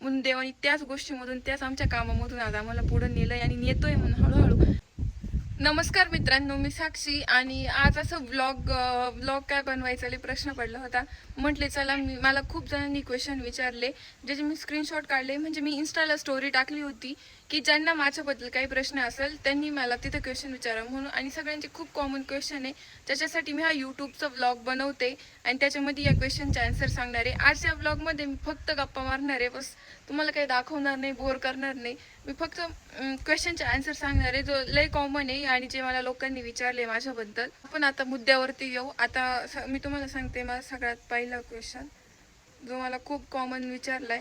म्हणून देवाने त्याच गोष्टीमधून त्याच आमच्या कामामधून आज आम्हाला पुढे नेलंय आणि नेतोय म्हणून हळूहळू. नमस्कार मित्रांनो, मी साक्षी आणि आज असं ब्लॉग काय बनवायचा प्रश्न पडला होता. म्हटले चला मला खूप जणांनी क्वेश्चन विचारले ज्याचे मी स्क्रीनशॉट काढले. म्हणजे मी इन्स्टाला स्टोरी टाकली होती की ज्यांना माझ्याबद्दल काही प्रश्न असेल त्यांनी मला तिथे क्वेश्चन विचारावं म्हणून. आणि सगळ्यांचे खूप कॉमन क्वेश्चन आहे, त्याच्यासाठी मी हा यूट्यूबचा ब्लॉग बनवते आणि त्याच्यामध्ये या क्वेश्चनचे आन्सर सांगणार आहे. आजच्या ब्लॉगमध्ये मी फक्त गप्पा मारणार आहे, बस तुम्हाला काही दाखवणार नाही, बोर करणार नाही. मी फक्त क्वेश्चनचे आन्सर सांगणार आहे जो लय कॉमन आहे आणि जे मला लोकांनी विचारले माझ्याबद्दल. आपण आता मुद्द्यावरती येऊ. आता मी तुम्हाला सांगते माझा सगळ्यात पहिला क्वेश्चन जो मला खूप कॉमन विचारलाय.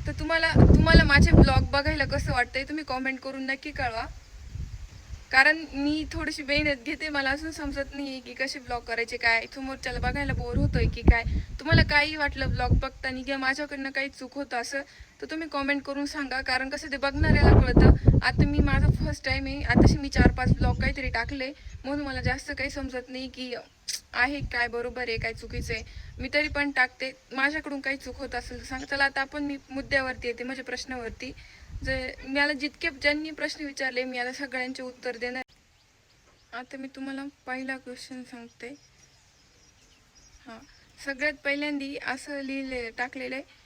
तर तुम्हाला माझे ब्लॉग बघायला कसं वाटतंय तुम्ही कॉमेंट करून नक्की कळवा. कारण मी थोडीशी मेहनत घेते, मला अजून समजत नाही की कसे ब्लॉग करायचे, काय समोरच्याला बघायला बोर होतोय की काय. तुम्हाला काही वाटलं ब्लॉग बघताना किंवा माझ्याकडनं काही चूक होतं असं तर तुम्ही कॉमेंट करून सांगा. कारण कसं ते बघणाऱ्याला कळतं. आता मी माझा फर्स्ट टाइम आहे, आताशी मी 4-5 ब्लॉग काहीतरी टाकले म्हणून मला जास्त काही समजत नाही की आहे काय बरोबर आहे काय चुकीचं आहे. मी तरी पण टाकते, माझ्याकडून काही चूक होत असेल तर सांग. चला आता आपण मी मुद्द्यावरती येते, म्हणजे प्रश्नावरती. जे मला ज्यांनी प्रश्न विचारले मी आता सगळ्यांचे उत्तर देणार. आता मी तुम्हाला पहिला क्वेश्चन सांगते. हां, सगळ्यात पहिल्यांदी असं टाकलेलं आहे,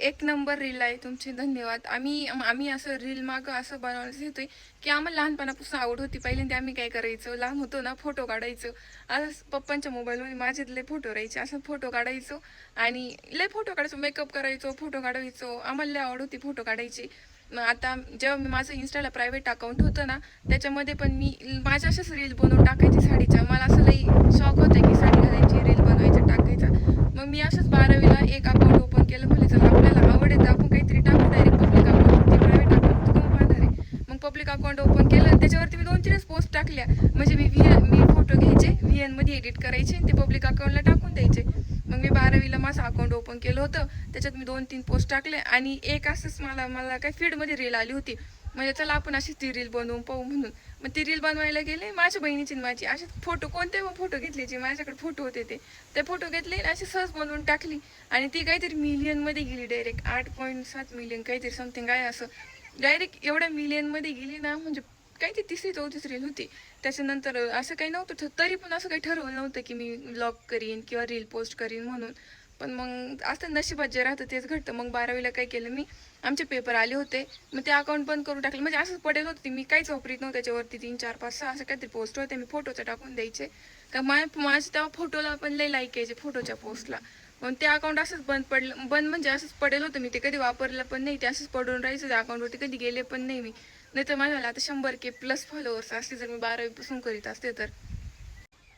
1 नंबर रील आहे तुमचे, धन्यवाद. आम्ही असं रील मागं असं बनवण्यास येतोय की आम्हाला लहानपणापासून आवड होती. पहिल्यांदा आम्ही काय करायचो, लहान होतो ना, फोटो काढायचो. असं पप्पांच्या मोबाईलमध्ये माझे लय फोटो राहायचे, असं फोटो काढायचो आणि लय फोटो काढायचो, मेकअप करायचो, फोटो काढायचो. आम्हाला लय आवड होती फोटो काढायची. मग आता जेव्हा मी माझं इन्स्टाला प्रायव्हेट अकाउंट होतं ना, त्याच्यामध्ये पण मी माझ्या अशाच रील बनवून टाकायची साडीच्या. मला असं लई शौक होतं की साडी घालायची, रील बनवायचं, टाकायचा. मग मी असंच 12वीला एक अकाउंट ओपन केलं. म्हणजे चला आपल्याला आवड आहे तर आपण काहीतरी टाकू, direct public account, private account कोण पाहणार आहे. मग पब्लिक अकाउंट ओपन केलं, त्याच्यावरती मी 2-3 पोस्ट टाकल्या. म्हणजे मी फोटो घ्यायचे, VN मध्ये एडिट करायचे आणि ते पब्लिक अकाउंटला टाकून द्यायचे. मग मी 12वीला माझं अकाउंट ओपन केलं होतं, त्याच्यात मी 2-3 पोस्ट टाकले आणि एक असंच मला काय फीडमध्ये रील आली होती. म्हणजे चला आपण अशीच ती रील बनवून पाहू म्हणून. मग ती रील बनवायला गेले, माझ्या बहिणीची माझी असे फोटो, कोणते मग फोटो घेतले जे माझ्याकडे फोटो होते ते फोटो घेतले आणि असे सहज बनवून टाकली. आणि ती काहीतरी मिलियनमध्ये गेली, डायरेक्ट 8.7 मिलियन काहीतरी समथिंग आहे असं. डायरेक्ट एवढ्या मिलियनमध्ये गेली ना, म्हणजे काहीतरी 3री-4थीच रील होती. त्याच्यानंतर असं काही नव्हतं, तरी पण असं काही ठरवलं नव्हतं की मी व्लॉग करीन किंवा रील पोस्ट करीन म्हणून. पण मग असं नशिबात जे राहतं तेच घडतं. मग 12वीला काय केलं मी, आमचे पेपर आले होते, मग ते अकाउंट बंद करून टाकलं. म्हणजे असंच पडेल होती, मी काहीच वापरीत नव्हतं त्याच्यावरती. 3-4-5-6 असं काहीतरी पोस्ट होते, मी फोटोचं टाकून द्यायचे का माझं तेव्हा फोटोला पण लई लाईक यायचे फोटोच्या पोस्टला. मग ते अकाउंट असंच बंद म्हणजे असंच पडेल होतं. मी ते कधी वापरलं पण नाही, ते असंच पडून राहायचं. त्या अकाउंटवरती कधी गेले पण नाही मी. नाही तर माझ्याला आता 100K प्लस फॉलोअर्स असते जर मी 12वीपासून करीत असते तर.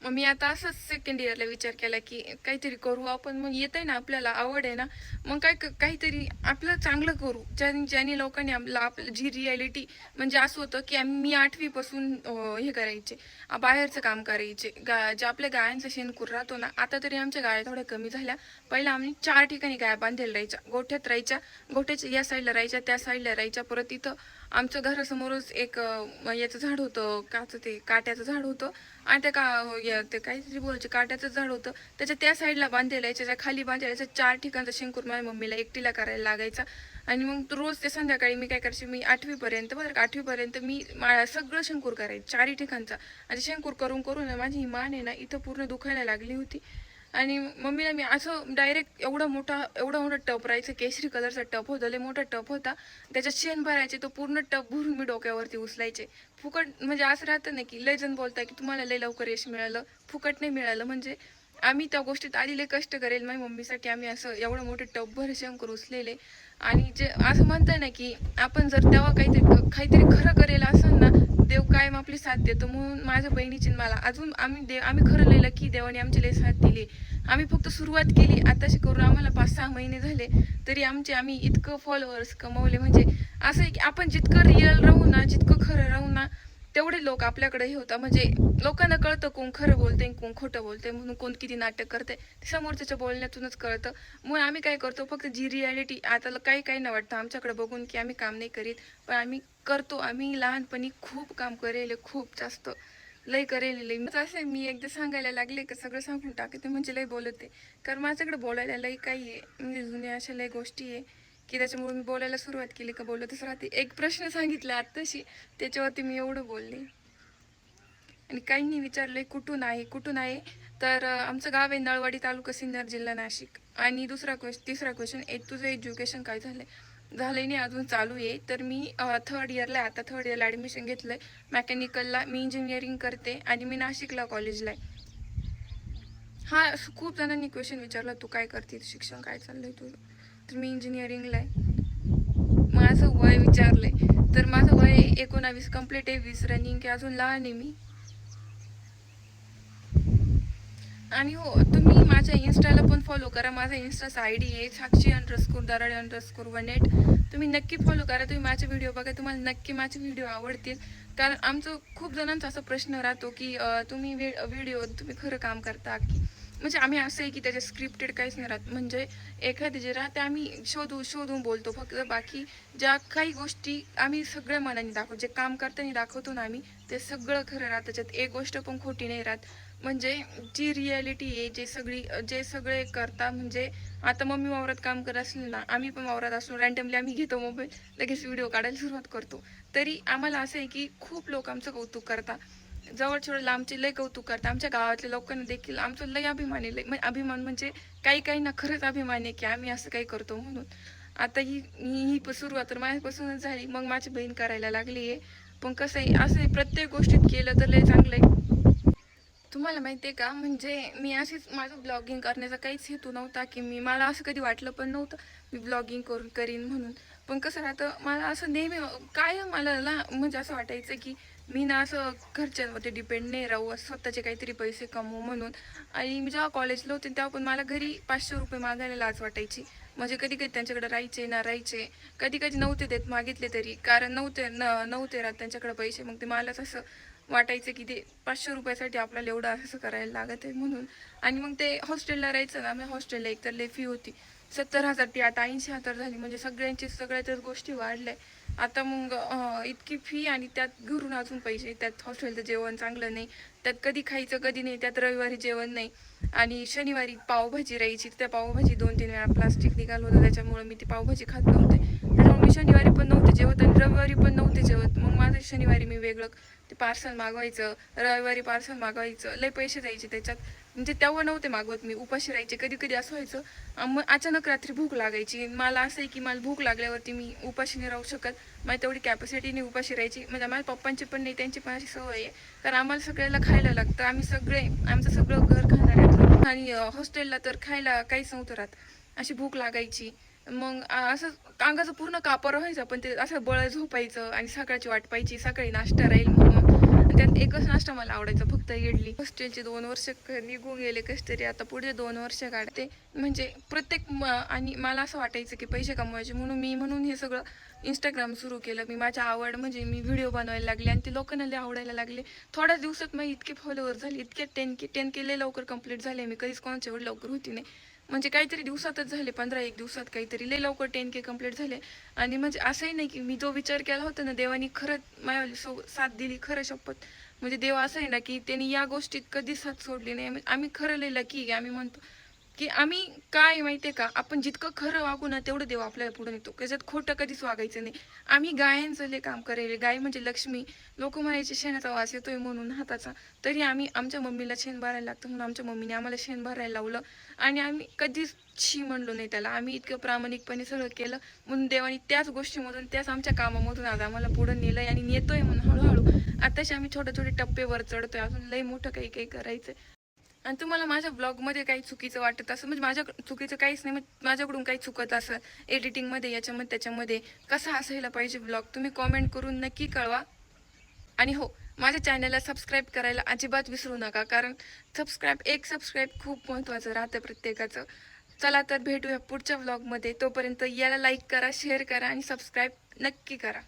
मग मी आता असंच सेकंड इयरला विचार केला की काहीतरी करू आपण. मग येत आहे ना, आपल्याला आवड आहे ना, मग काहीतरी आपलं चांगलं करू. ज्याने लोकांनी आपलं जी रियालिटी, म्हणजे असं होतं की मी 8वीपासून हे करायचे, बाहेरचं काम करायचे. जे आपल्या गायांचा शेणकूर राहतो ना, आता तरी आमच्या गाया थोड्या कमी झाल्या. पहिला आम्ही 4 ठिकाणी गाया बांधलेल्या राहायच्या. गोठ्यात राहायच्या, गोठ्याच्या या साईडला राहायच्या, त्या साईडला राहायच्या. परत इथं आमचं घरासमोरच एक याचं झाड होतं, काट्याचं झाड होतं. आणि ते काहीतरी बोलायचे, काट्याचं झाड होतं, त्याच्या त्या साईडला बांधलेलं आहे, त्याच्या खाली बांधलेलं. 4 ठिकाणचा शेंकूर माझ्या मम्मीला एकटीला करायला लागायचा. आणि मग रोज ते संध्याकाळी मी काय करायचे, मी 8वीपर्यंत बरं का, 8वीपर्यंत मी सगळं शेंकूर करायचे 4 ठिकाणचा. आणि शेंकूर करून करून माझी ही मान आहे ना इथं पूर्ण दुखायला लागली होती. आणि मम्मीला मी असं डायरेक्ट एवढा मोठा टप राहायचं, केशरी कलरचा टप होता, लय मोठा टप होता, त्याच्यात शेण भरायचे. तो पूर्ण टप भरून मी डोक्यावरती उचलायचे. फुकट म्हणजे असं राहतं ना की लय जण बोलताय की तुम्हाला लय लवकर यश मिळालं, फुकट नाही मिळालं. म्हणजे आम्ही त्या गोष्टीत आधी लय कष्ट करेल माझ्या मम्मीसाठी. आम्ही असं एवढं मोठे टपभर शंकर उचलेले. आणि जे असं म्हणतं ना की आपण जर तेव्हा काहीतरी खरं करेल असं ना, देव कायम आपली साथ देतो. म्हणून माझ्या बहिणीची मला अजून आम्ही खरं लिहिलं की देवाने आमची लय साथ दिली. आम्ही फक्त सुरुवात केली, आताशी करून आम्हाला 5-6 महिने झाले तरी आम्ही इतकं फॉलोअर्स कमवले. म्हणजे असं आहे की आपण जितकं रिअल राहू ना, जितकं खरं राहू ना, तेवढे लोक आपल्याकडे हे होतं. म्हणजे लोकांना कळतं कोण खरं बोलते कोण खोटं बोलते, म्हणून कोण किती नाटक करते ते समोरच्याच्या बोलण्यातूनच कळतं. म्हणून आम्ही काय करतो, फक्त जी रियालिटी आता काही नाही वाटतं आमच्याकडे बघून की आम्ही काम नाही करीत, पण आम्ही करतो. आम्ही लहानपणी खूप काम करेल, खूप जास्त. लय करेल लय असं मी एकदा सांगायला लागले का सगळं सांगून टाकते म्हणजे लय बोलते. कारण माझ्याकडे बोलायला लय काही आहे, म्हणजे जुन्या अशा लय गोष्टी आहे की त्याच्यामुळे मी बोलायला सुरुवात केली का बोलतच राहते. एक प्रश्न सांगितला आत्ताशी, त्याच्यावरती मी एवढं बोलले. आणि काहींनी विचारले कुठून आहे तर आमचं गाव आहे नळवाडी, तालुका सिन्नर, जिल्हा नाशिक. आणि तिसरा क्वेश्चन, तुझं एज्युकेशन काय झालंय नाही अजून चालू आहे. तर मी थर्ड इयरला आहे, आता थर्ड इयरला ॲडमिशन घेतलं आहे मेकॅनिकलला. मी इंजिनिअरिंग करते आणि मी नाशिकला कॉलेजला आहे. हा, खूप जणांनी क्वेश्चन विचारला तू काय करते, शिक्षण काय चाललंय तुझं. तर मी इंजिनिअरिंगला आहे. माझं वय विचारलंय तर माझं वय 19 कंप्लीट आहे, 20 रनिंग की अजून लहान आहे मी. आणि हो, तुम्ही माझ्या इन्स्टाला पण फॉलो करा. माझा इन्स्टाचा ID आहे साक्षी_दराडे_18. तुम्ही नक्की फॉलो करा. तुम्ही माझे व्हिडिओ बघा, तुम्हाला नक्की माझे व्हिडिओ आवडतील. कारण आमचं खूप जणांचा असा प्रश्न राहतो की तुम्ही व्हिडिओ तुम्ही खरं काम करता की, म्हणजे आम्ही असं आहे की त्याच्या स्क्रिप्टेड काहीच नाही राहत. म्हणजे एखादी जे राहते आम्ही शोधून बोलतो फक्त. बाकी ज्या काही गोष्टी आम्ही सगळ्या मनाने दाखवतो, जे काम करताना दाखवतो ना आम्ही, ते सगळं खरं राहतं. त्याच्यात एक गोष्ट पण खोटी नाही राहत. म्हणजे जी रियालिटी आहे, जे सगळे करता. म्हणजे आता मम्मी वावरात काम करत असले ना, आम्ही पण वावरात असलो रँडमली आम्ही घेतो मोबाईल, लगेच व्हिडिओ काढायला सुरुवात करतो. तरी आम्हाला असं आहे की खूप लोक आमचं कौतुक करता, जवळच्या लांबचे लय कौतुक करतात. आमच्या गावातल्या लोकांना देखील आमचं लय अभिमान आहे. अभिमान म्हणजे काही ना खरंच अभिमान आहे की आम्ही असं काही करतो म्हणून. आता ही सुरुवात तर माझ्यापासूनच झाली, मग माझी बहीण करायला लागली आहे. पण कसं आहे, असं आहे प्रत्येक गोष्टीत केलं तर लय चांगलं आहे. तुम्हाला माहिती आहे का, म्हणजे मी अशीच माझं ब्लॉगिंग करण्याचा काहीच हेतू नव्हता की मला असं कधी वाटलं पण नव्हतं मी ब्लॉगिंग करीन म्हणून. पण कसं राहतं, मला असं नेहमी काय मला म्हणजे असं वाटायचं की मी ना असं घरच्यांवरती डिपेंड नाही राहू, स्वतःचे काहीतरी पैसे कमवू म्हणून. आणि मी जेव्हा कॉलेजला होते तेव्हा पण मला घरी 500 रुपये मागायला लाज वाटायची. म्हणजे कधी कधी त्यांच्याकडे राहायचे, कधी कधी नव्हते देत मागितले तरी, कारण नव्हते राहत त्यांच्याकडे पैसे. मग ते मलाच असं वाटायचं की ते 500 रुपयासाठी आपल्याला एवढं असं करायला लागत आहे म्हणून. आणि मग ते हॉस्टेलला राहायचं ना, आम्ही हॉस्टेलला एकतर लय फी होती 70,000, ती आता 80,000 झाली. म्हणजे सगळ्याच्याच गोष्टी वाढल्या. आता मग इतकी फी आणि त्यात घरून अजून पैसे, त्यात हॉस्टेलचं जेवण चांगलं नाही, त्यात कधी खायचं कधी नाही, त्यात रविवारी जेवण नाही. आणि शनिवारी पावभाजी राहायची, त्या पावभाजी 2-3 वेळा प्लास्टिक निघालं होतं, त्याच्यामुळे मी ती पावभाजी खात नव्हते. त्याच्यामुळे मी शनिवारी पण नव्हते जेवत आणि रविवारी पण नव्हते जेवत. मग माझं शनिवारी मी वेगळं ते पार्सल मागवायचं, रविवारी पार्सल मागवायचं, लय पैसे जायचे त्याच्यात. म्हणजे तेव्हा नव्हते मागवत मी, उपाशी राहायचे. कधी कधी असं व्हायचं, मग अचानक रात्री भूक लागायची. मला असं आहे की मला भूक लागल्यावरती मी उपाशी नाही राहू शकत, माझी तेवढी कॅपॅसिटी नाही उपाशी राहायची. म्हणजे माझ्या पप्पांची पण नाही, त्यांची पण अशी सवय आहे. कारण आम्हाला सगळ्याला खायला लागतं, आमचं सगळं घर खाणार. आणि हॉस्टेलला तर खायला काहीच नव्हतं राहत. अशी भूक लागायची, मग असं अंगाचं पूर्ण कापर व्हायचं. पण ते असं बळ झोपायचं आणि सकाळची वाट पाहायची, सकाळी नाश्ता राहील म्हणून. त्यात एकच नाश्ता मला आवडायचा, फक्त इडली. हॉस्टेलचे 2 वर्ष निघून गेले कसे तरी, आता पुढे 2 वर्ष काढते. म्हणजे आणि मला असं वाटायचं की पैसे कमवायचे म्हणून हे सगळं इंस्टाग्राम सुरू केलं मी. माझ्या आवड म्हणजे मी व्हिडिओ बनवायला लागले आणि ते लोकांना लय आवडायला लागले. थोड्याच दिवसात मग इतके फॉलोअर झाले, इतके 10K लय लवकर कंप्लीट झाले. मी कधीच कोणाच्या एवढी लवकर होती नाही. म्हणजे काहीतरी दिवसातच झाले, 15-1 दिवसात काहीतरी लय लवकर 10K कंप्लीट झाले. आणि म्हणजे असंही नाही की मी जो विचार केला होता ना, देवानी खरंच माझ्या साथ दिली, खरं शपथ. म्हणजे देव असं आहे ना की त्यांनी या गोष्टीत कधीच साथ सोडली नाही. आम्ही खरं लय लकी आहे. आम्ही म्हणतो की आम्ही काय माहितीये का, आपण जितकं खरं वागू ना तेवढं देव आपल्याला पुढे नेतो. त्याच्यात खोटं कधीच वागायचं नाही. आम्ही गायांचं लय काम करेल, गाय म्हणजे लक्ष्मी. लोक म्हणायचे शेणाचा वास येतोय म्हणून हाताचा, तरी आम्ही आमच्या मम्मीला शेण भरायला लागतं म्हणून आमच्या मम्मीने आम्हाला शेण भरायला लावलं. आणि आम्ही कधीच शी म्हणलो नाही त्याला. आम्ही इतकं प्रामाणिकपणे सगळं केलं म्हणून देवानी त्याच गोष्टीमधून, त्याच आमच्या कामामधून आज आम्हाला पुढे नेलंय आणि नेतोय म्हणून हळूहळू. आताशी आम्ही छोटे टप्पेवर चढतोय, अजून लय मोठं काही करायचंय. आणि तुम्हाला माझ्या ब्लॉगमध्ये काही चुकीचं वाटत असं, म्हणजे माझ्या चुकीचं काहीच नाही, म्हणजे माझ्याकडून काही चुकत असेल एडिटिंगमध्ये, याच्यामध्ये त्याच्यामध्ये, कसा असायला पाहिजे ब्लॉग, तुम्ही कॉमेंट करून नक्की कळवा. आणि हो, माझ्या चॅनलला सबस्क्राईब करायला अजिबात विसरू नका, कारण एक सबस्क्राईब खूप महत्त्वाचं राहतं प्रत्येकाचं. चला तर भेटूया पुढच्या व्लॉगमध्ये. तोपर्यंत याला लाईक करा, शेअर करा आणि सबस्क्राईब नक्की करा.